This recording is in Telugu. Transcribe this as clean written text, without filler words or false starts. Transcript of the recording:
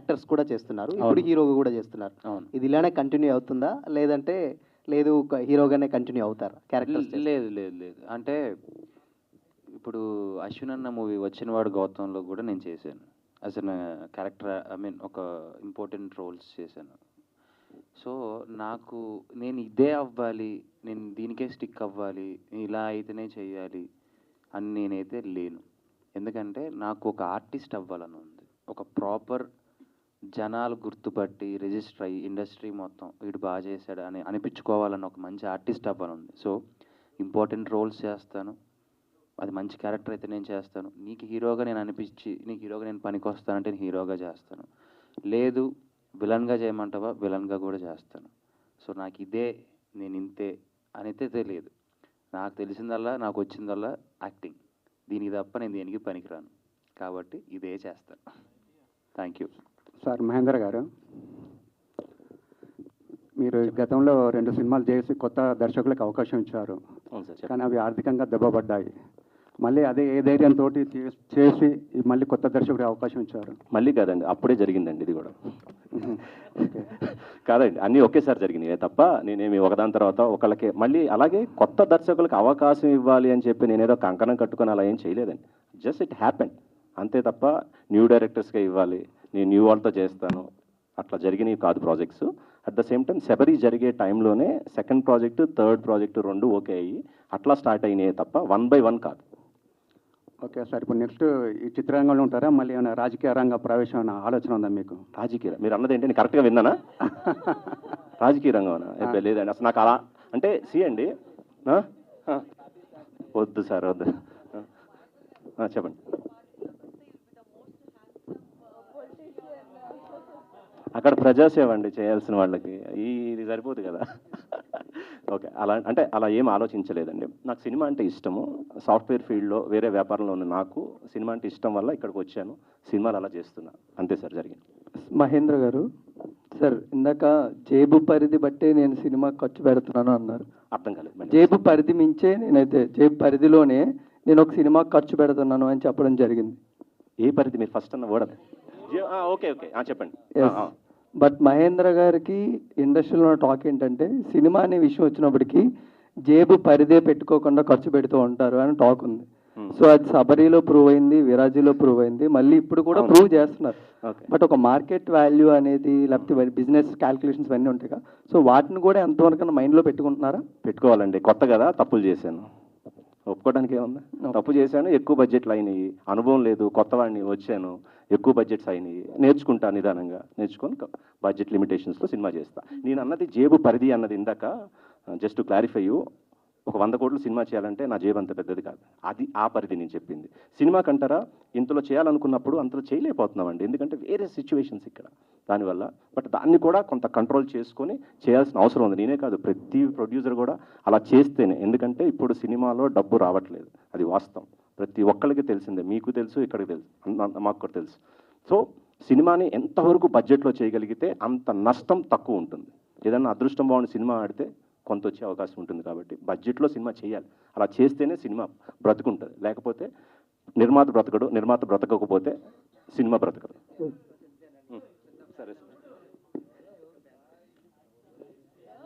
క్యారెక్టర్స్ కూడా చేస్తున్నారు, ఇప్పుడు హీరోగా కూడా చేస్తున్నారు. ఇది ఇలానే కంటిన్యూ అవుతుందా, లేదంటే లేదు హీరోగానే కంటిన్యూ అవుతారా క్యారెక్టర్స్? లేదు లేదు లేదు, అంటే ఇప్పుడు అశ్విన్ అన్న మూవీ వచ్చినవాడు గౌతంలో కూడా నేను చేశాను as an character, I mean ఒక ఇంపార్టెంట్ రోల్స్ చేశాను. సో నాకు నేను ఇదే అవ్వాలి, నేను దీనికే స్టిక్ అవ్వాలి, ఇలా అయితేనే చేయాలి అని నేనైతే లేను. ఎందుకంటే నాకు ఒక ఆర్టిస్ట్ అవ్వాలని ఉంది, ఒక ప్రాపర్ జనాలు గుర్తుపట్టి రిజిస్టర్ అయ్యి ఇండస్ట్రీ మొత్తం వీడు బాగా చేశాడు అని అనిపించుకోవాలని ఒక మంచి ఆర్టిస్ట్ అవ్వాలని ఉంది. సో ఇంపార్టెంట్ రోల్స్ చేస్తాను, అది మంచి క్యారెక్టర్ అయితే నేను చేస్తాను. నీకు హీరోగా నేను అనిపించి నీకు హీరోగా నేను పనికి వస్తానంటే నేను హీరోగా చేస్తాను, లేదు విలన్గా చేయమంటావా విలన్గా కూడా చేస్తాను. సో నాకు ఇదే, నేను ఇంతే అయితే తెలియదు. నాకు తెలిసిందల్లా, నాకు వచ్చిందల్లా యాక్టింగ్, దీనికి తప్ప నేను దేనికి పనికిరాను, కాబట్టి ఇదే చేస్తాను. Thank you sir. మహేంద్ర గారు, మీరు గతంలో 2 సినిమాలు చేసి కొత్త దర్శకులకు అవకాశం ఇచ్చారు, కానీ అవి ఆర్థికంగా దెబ్బపడ్డాయి. మళ్ళీ అదే ఏ ధైర్యంతో చేసి మళ్ళీ కొత్త దర్శకుడికి అవకాశం ఇచ్చారు? మళ్ళీ కాదండి, అప్పుడే జరిగిందండి ఇది కూడా. కాదండి, అన్నీ ఒకేసారి జరిగినాయి తప్ప నేనేమి ఒకదాని తర్వాత ఒకళ్ళకే మళ్ళీ అలాగే కొత్త దర్శకులకు అవకాశం ఇవ్వాలి అని చెప్పి నేనేదో కంకణం కట్టుకొని అలా ఏం చేయలేదండి. జస్ట్ ఇట్ హ్యాపెన్ అంతే తప్ప న్యూ డైరెక్టర్స్గా ఇవ్వాలి, నేను న్యూ వాళ్ళతో చేస్తాను, అట్లా జరిగినవి కాదు projects. At the same time Sabari జరిగే టైంలోనే second project, third project 2 okay అయ్యి అట్లా స్టార్ట్ అయినాయి తప్ప 1 by 1 కాదు. ఓకే సార్, ఇప్పుడు నెక్స్ట్ ఈ చిత్రరంగంలో ఉంటారా, మళ్ళీ ఏమైనా రాజకీయ రంగ ప్రవేశం అన్న ఆలోచన ఉందా మీకు? రాజకీయ, మీరు అన్నది ఏంటి, నేను కరెక్ట్గా విన్నానా? రాజకీయ రంగం లేదండి అసలు నాకు అలా అంటే అండి వద్దు సార్ వద్దు. చెప్పండి. అక్కడ ప్రజాసేవ అండి చేయాల్సిన వాళ్ళకి, ఇది సరిపోదు కదా. ఓకే, అలా అంటే అలా ఏం ఆలోచించలేదండి. నాకు సినిమా అంటే ఇష్టము, సాఫ్ట్వేర్ ఫీల్డ్లో వేరే వ్యాపారంలో ఉన్న నాకు సినిమా అంటే ఇష్టం వల్ల ఇక్కడికి వచ్చాను, సినిమాలు అలా చేస్తున్నా, అంతే సార్ జరిగింది. మహేంద్ర గారు, సార్ ఇందాక జేబు పరిధి బట్టే నేను సినిమా ఖర్చు పెడుతున్నాను అన్నారు. అర్థం కాలేదు. జేబు పరిధి మించే నేనైతే జేబు పరిధిలోనే నేను ఒక సినిమా ఖర్చు పెడుతున్నాను అని చెప్పడం జరిగింది. ఏ పరిధి? మీరు ఫస్ట్ అన్న వర్డ్. ఓకే ఓకే చెప్పండి. బట్ మహేంద్ర గారికి ఇండస్ట్రీలో ఉన్న టాక్ ఏంటంటే సినిమా అనే విషయం వచ్చినప్పటికీ జేబు పరిధే పెట్టుకోకుండా ఖర్చు పెడుతూ ఉంటారు అని టాక్ ఉంది. సో అది సబరీలో ప్రూవ్ అయింది, విరాజీలో ప్రూవ్ అయింది, మళ్ళీ ఇప్పుడు కూడా ప్రూవ్ చేస్తున్నారు. బట్ ఒక మార్కెట్ వాల్యూ అనేది లేకపోతే బిజినెస్ క్యాల్కులేషన్స్ అన్నీ ఉంటాయి కదా, సో వాటిని కూడా ఎంతవరకు మైండ్లో పెట్టుకుంటున్నారా? పెట్టుకోవాలండి, కొత్త కదా, తప్పులు చేశాను, ఒప్పుకోవడానికి ఏముంది. తప్పు చేశాను, ఎక్కువ బడ్జెట్లు అయినాయి, అనుభవం లేదు, కొత్త వాడిని వచ్చాను, ఎక్కువ బడ్జెట్స్ అయినాయి, నేర్చుకుంటా, నిదానంగా నేర్చుకొని బడ్జెట్ లిమిటేషన్స్లో సినిమా చేస్తా. నేను అన్నది జేబు పరిధి అన్నది ఇందాక జస్ట్ క్లారిఫై, ఒక 100 కోట్లు సినిమా చేయాలంటే నా జేబు అంత పెద్దది కాదు, అది ఆ పరిధి నేను చెప్పింది. సినిమా కంటారా ఇంతలో చేయాలనుకున్నప్పుడు అంతలో చేయలేకపోతున్నామండి, ఎందుకంటే వేరే సిచ్యువేషన్స్ ఇక్కడ దానివల్ల. బట్ దాన్ని కూడా కొంత కంట్రోల్ చేసుకొని చేయాల్సిన అవసరం ఉంది. నేనే కాదు, ప్రతి ప్రొడ్యూసర్ కూడా అలా చేస్తేనే, ఎందుకంటే ఇప్పుడు సినిమాలో డబ్బు రావట్లేదు, అది వాస్తవం, ప్రతి ఒక్కరికి తెలిసిందే, మీకు తెలుసు, ఇక్కడికి తెలుసు, మాకు కూడా తెలుసు. సో సినిమాని ఎంతవరకు బడ్జెట్లో చేయగలిగితే అంత నష్టం తక్కువ ఉంటుంది. ఏదన్నా అదృష్టం బాగుండి సినిమా ఆడితే కొంత వచ్చే అవకాశం ఉంటుంది, కాబట్టి బడ్జెట్లో సినిమా చేయాలి. అలా చేస్తేనే సినిమా బ్రతుకుంటుంది, లేకపోతే నిర్మాత బ్రతకడు, నిర్మాత బ్రతకకపోతే సినిమా బ్రతకదు.